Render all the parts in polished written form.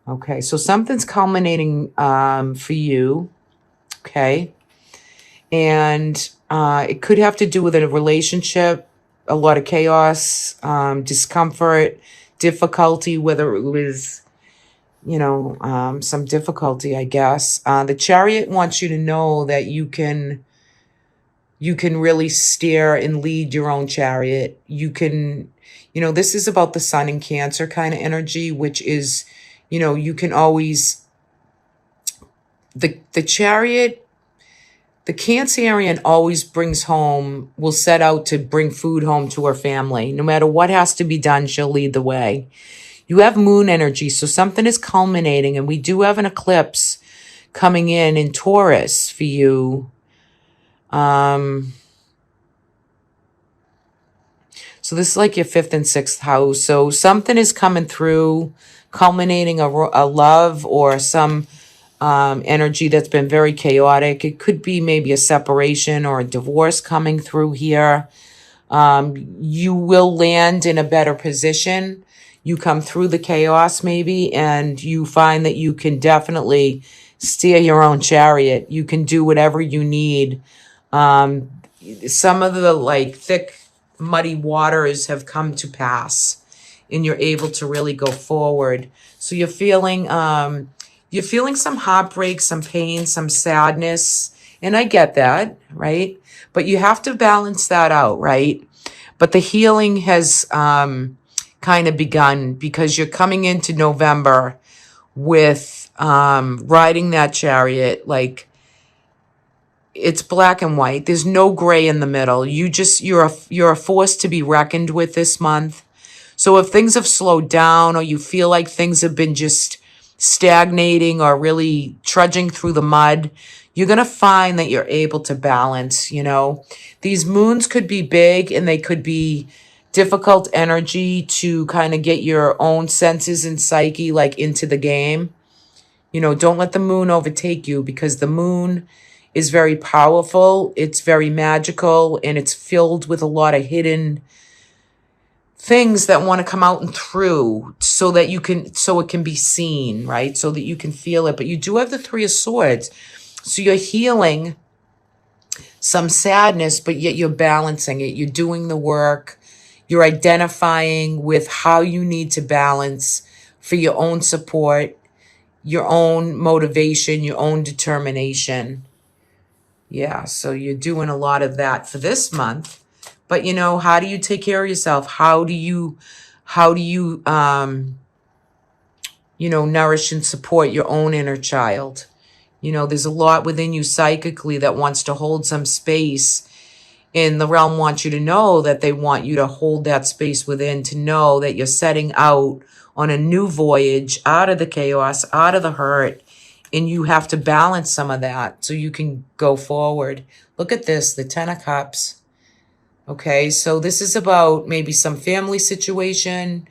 Okay, so something's culminating for you. Okay. And it could have to do with a relationship, a lot of chaos, discomfort, difficulty, whether it was, some difficulty, I guess. The Chariot wants you to know that you can really steer and lead your own chariot. This is about the Sun in Cancer kind of energy, which is, you can always the Chariot. The Cancerian always will set out to bring food home to her family. No matter what has to be done, she'll lead the way. You have moon energy, so something is culminating, and we do have an eclipse coming in Taurus for you. So this is like your 5th and 6th house. So something is coming through, culminating a love or some energy that's been very chaotic. It could be maybe a separation or a divorce coming through here. You will land in a better position. You come through the chaos maybe, and you find that you can definitely steer your own chariot. You can do whatever you need. Some of the thick, muddy waters have come to pass, and you're able to really go forward. So you're feeling some heartbreak, some pain, some sadness. And I get that, right? But you have to balance that out, right? But the healing has kind of begun because you're coming into November with riding that chariot. Like, it's black and white. There's no gray in the middle. You're a force to be reckoned with this month. So if things have slowed down, or you feel like things have been just stagnating or really trudging through the mud, you're going to find that you're able to balance. These moons could be big, and they could be difficult energy to kind of get your own senses and psyche into the game. Don't let the moon overtake you, because the moon is very powerful. It's very magical, and it's filled with a lot of hidden things that want to come out and through so it can be seen, right? So that you can feel it. But you do have the 3 of Swords. So you're healing some sadness, but yet you're balancing it. You're doing the work. You're identifying with how you need to balance for your own support, your own motivation, your own determination. Yeah, so you're doing a lot of that for this month. But how do you take care of yourself? How do you nourish and support your own inner child? There's a lot within you psychically that wants to hold some space. And the realm wants you to know that they want you to hold that space within, to know that you're setting out on a new voyage out of the chaos, out of the hurt, and you have to balance some of that so you can go forward. Look at this, the 10 of Cups. Okay, so this is about maybe some family situation,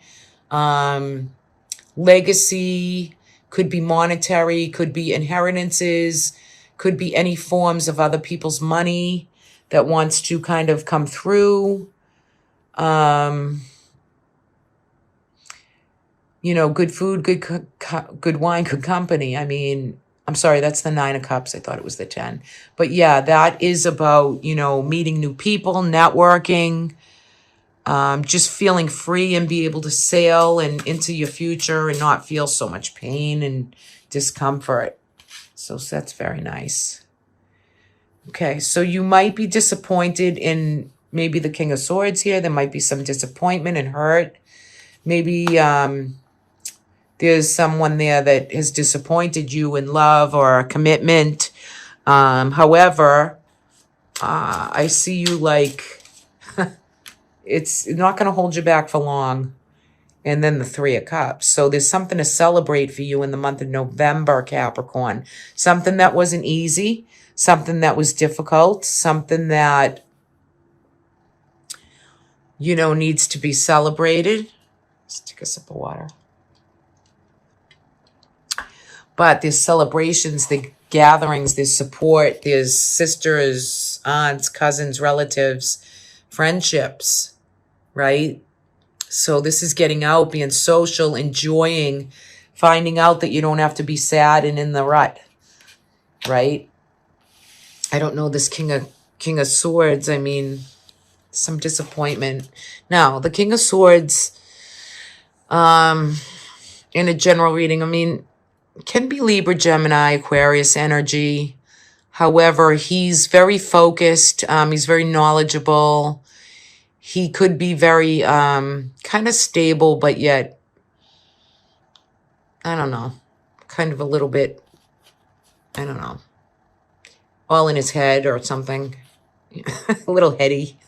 legacy, could be monetary, could be inheritances, could be any forms of other people's money that wants to kind of come through. Good food, good wine, good company. I mean, I'm sorry, that's the 9 of Cups. I thought it was the 10. But yeah, that is about, meeting new people, networking, just feeling free and be able to sail and into your future and not feel so much pain and discomfort. So that's very nice. Okay, so you might be disappointed in maybe the King of Swords here. There might be some disappointment and hurt. Maybe there's someone there that has disappointed you in love or a commitment. However, I see you it's not going to hold you back for long. And then the 3 of Cups. So there's something to celebrate for you in the month of November, Capricorn. Something that wasn't easy, something that was difficult, something that, needs to be celebrated. Let's take a sip of water. But there's celebrations, there's gatherings, there's support, there's sisters, aunts, cousins, relatives, friendships, right? So this is getting out, being social, enjoying finding out that you don't have to be sad and in the rut, right? I don't know this King of Swords. I mean, some disappointment. Now, the King of Swords, in a general reading, I mean, can be Libra, Gemini, Aquarius energy. However, he's very focused. He's very knowledgeable. He could be very kind of stable, but yet, I don't know, kind of a little bit, I don't know, all in his head or something. A little heady.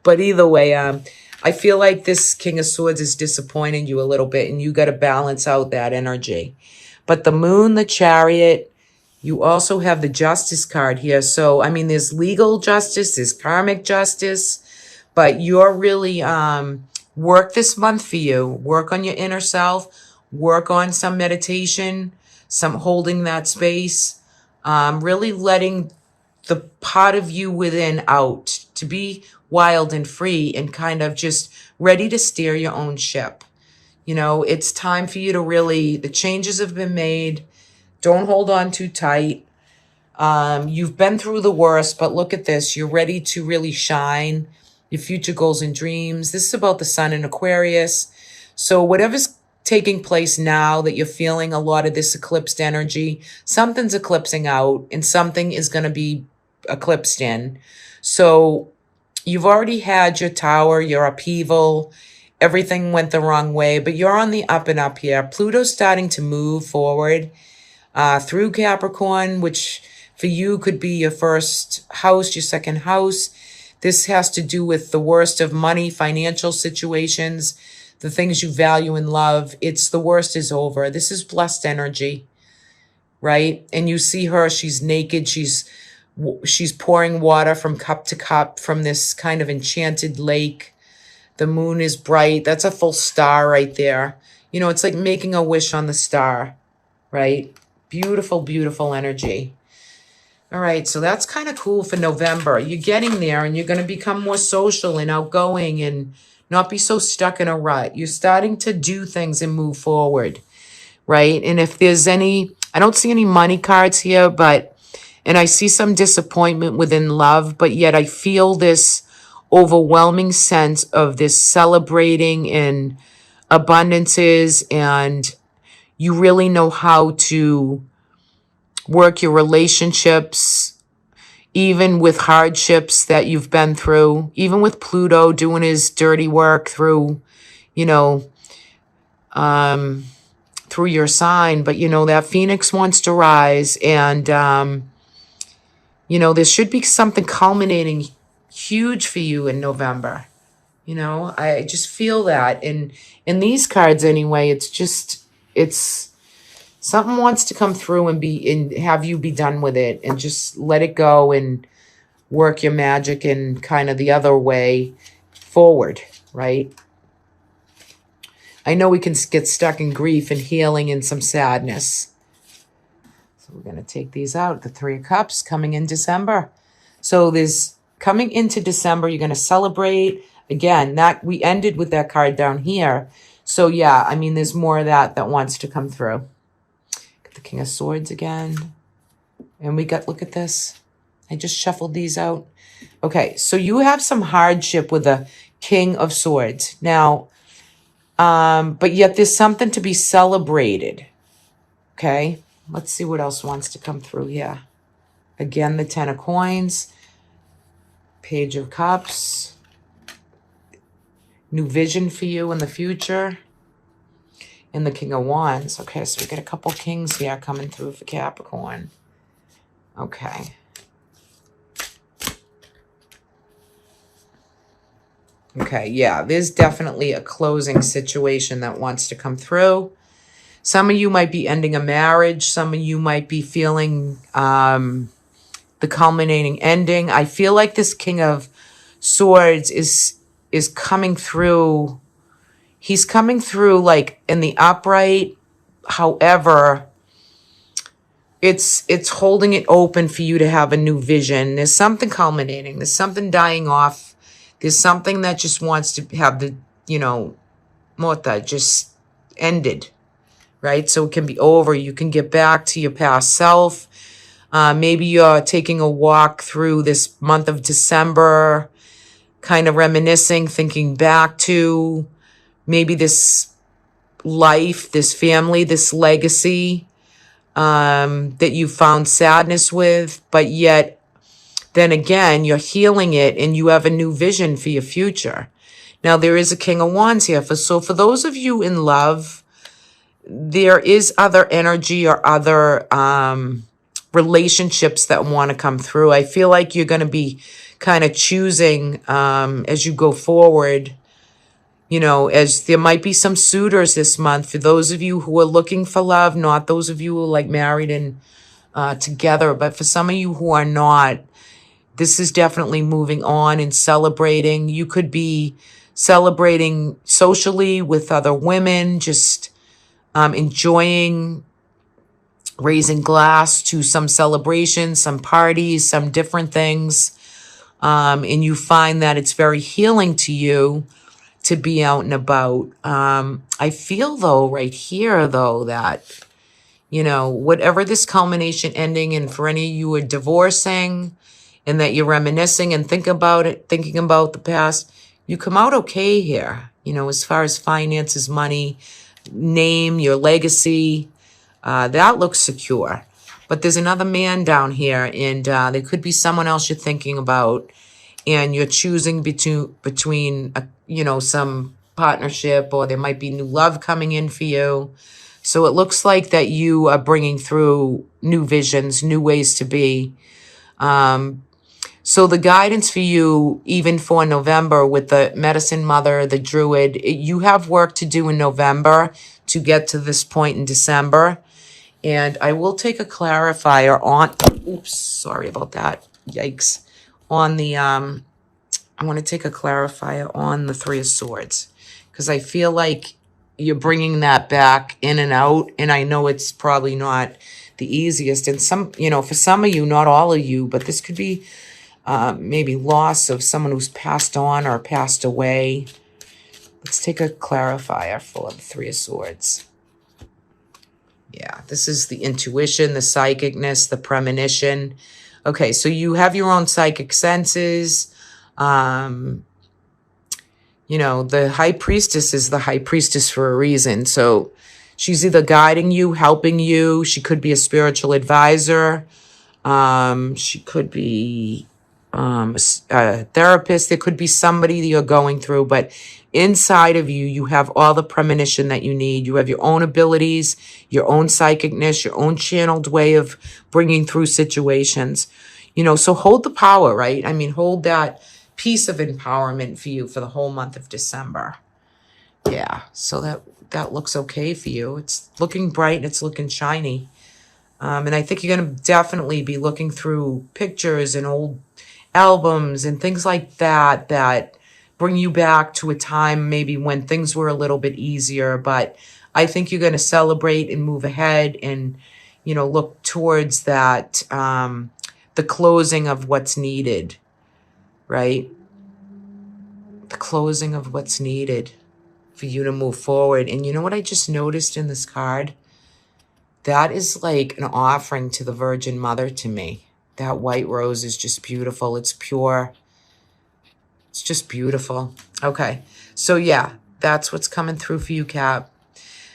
But either way, I feel like this King of Swords is disappointing you a little bit, and you got to balance out that energy. But the Moon, the Chariot, you also have the Justice card here. So, I mean, there's legal justice, there's karmic justice, but you're really, work this month for you. Work on your inner self, work on some meditation, some holding that space, really letting the part of you within out to be wild and free and kind of just ready to steer your own ship. You know, it's time for you to really, the changes have been made. Don't hold on too tight. You've been through the worst, but look at this. You're ready to really shine. Your future goals and dreams. This is about the Sun in Aquarius. So whatever's taking place now that you're feeling a lot of this eclipsed energy, something's eclipsing out and something is going to be eclipsed in. So you've already had your tower, your upheaval, everything went the wrong way, but you're on the up and up here. Pluto's starting to move forward through Capricorn, which for you could be your first house, your second house. This has to do with the worst of money, financial situations, the things you value and love. It's the worst is over. This is blessed energy, right? And you see her, she's naked. She's pouring water from cup to cup from this kind of enchanted lake. The moon is bright. That's a full star right there. You know, it's like making a wish on the star, right? Beautiful, beautiful energy. All right, so that's kind of cool for November. You're getting there and you're going to become more social and outgoing and not be so stuck in a rut. You're starting to do things and move forward, right? And if there's any, I don't see any money cards here, and I see some disappointment within love, but yet I feel this overwhelming sense of this celebrating and abundances, and you really know how to work your relationships, even with hardships that you've been through, even with Pluto doing his dirty work through, you know, through your sign. But, you know, that Phoenix wants to rise, and, you know, there should be something culminating huge for you in November. You know, I just feel that in these cards anyway. It's something wants to come through and have you be done with it and just let it go and work your magic in kind of the other way forward, right? I know we can get stuck in grief and healing and some sadness. So we're going to take these out. The Three of Cups coming in December. So there's coming into December, you're going to celebrate. Again, that we ended with that card down here. So yeah, I mean, there's more of that wants to come through. The King of Swords again. And we got, look at this. I just shuffled these out. Okay, so you have some hardship with the King of Swords. Now, but yet there's something to be celebrated. Okay, let's see what else wants to come through here. Again, the Ten of Coins. Page of Cups. New vision for you in the future. And the King of Wands. Okay, so we got a couple kings here coming through for Capricorn. Okay. Okay, yeah, there's definitely a closing situation that wants to come through. Some of you might be ending a marriage. Some of you might be feeling the culminating ending. I feel like this King of Swords is coming through. He's coming through like in the upright. However, it's holding it open for you to have a new vision. There's something culminating. There's something dying off. There's something that just wants to have the, you know, Mota just ended, right? So it can be over. You can get back to your past self. Maybe you're taking a walk through this month of December, kind of reminiscing, thinking back to maybe this life, this family, this legacy that you found sadness with, but yet then again, you're healing it and you have a new vision for your future. Now, there is a King of Wands here. So for those of you in love, there is other energy or other relationships that want to come through. I feel like you're going to be kind of choosing as you go forward, as there might be some suitors this month for those of you who are looking for love, not those of you who are like married and together, but for some of you who are not, this is definitely moving on and celebrating. You could be celebrating socially with other women, just enjoying, raising glass to some celebrations, some parties, some different things. And you find that it's very healing to you to be out and about. I feel though, right here though, that, whatever this culmination ending, and for any of you who are divorcing and that you're reminiscing and thinking about the past, you come out okay here, as far as finances, money, name, your legacy, that looks secure. But there's another man down here, and there could be someone else you're thinking about, and you're choosing between some partnership, or there might be new love coming in for you. So it looks like that you are bringing through new visions, new ways to be. So the guidance for you, even for November with the medicine mother, the druid, you have work to do in November to get to this point in December. And I will take a clarifier on, oops, sorry about that. Yikes. On the, I want to take a clarifier on the Three of Swords, because I feel like you're bringing that back in and out. And I know it's probably not the easiest. And for some of you, not all of you, but this could be maybe loss of someone who's passed on or passed away. Let's take a clarifier for the Three of Swords. Yeah, this is the intuition, the psychicness, the premonition. Okay, so you have your own psychic senses. The high priestess is the high priestess for a reason. So she's either guiding you, helping you. She could be a spiritual advisor. She could be a therapist. There could be somebody that you're going through, but inside of you, you have all the premonition that you need. You have your own abilities, your own psychicness, your own channeled way of bringing through situations. So hold the power, right? I mean, hold that piece of empowerment for you for the whole month of December. Yeah, so that looks okay for you. It's looking bright and it's looking shiny. And I think you're going to definitely be looking through pictures and old albums and things like that bring you back to a time maybe when things were a little bit easier. But I think you're going to celebrate and move ahead and, look towards that, the closing of what's needed, right? The closing of what's needed for you to move forward. And you know what I just noticed in this card? That is like an offering to the Virgin Mother to me. That white rose is just beautiful. It's pure. It's just beautiful. Okay. So yeah, that's what's coming through for you, Cap.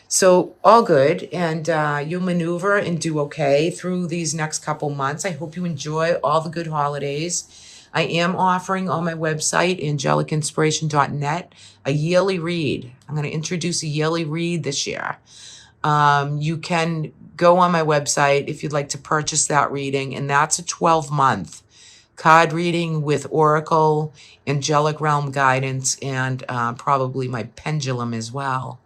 So all good. And you'll maneuver and do okay through these next couple months. I hope you enjoy all the good holidays. I am offering on my website, angelicinspiration.net, a yearly read. I'm going to introduce a yearly read this year. You can go on my website if you'd like to purchase that reading, and that's a 12-month card reading with Oracle, Angelic Realm guidance, and probably my pendulum as well.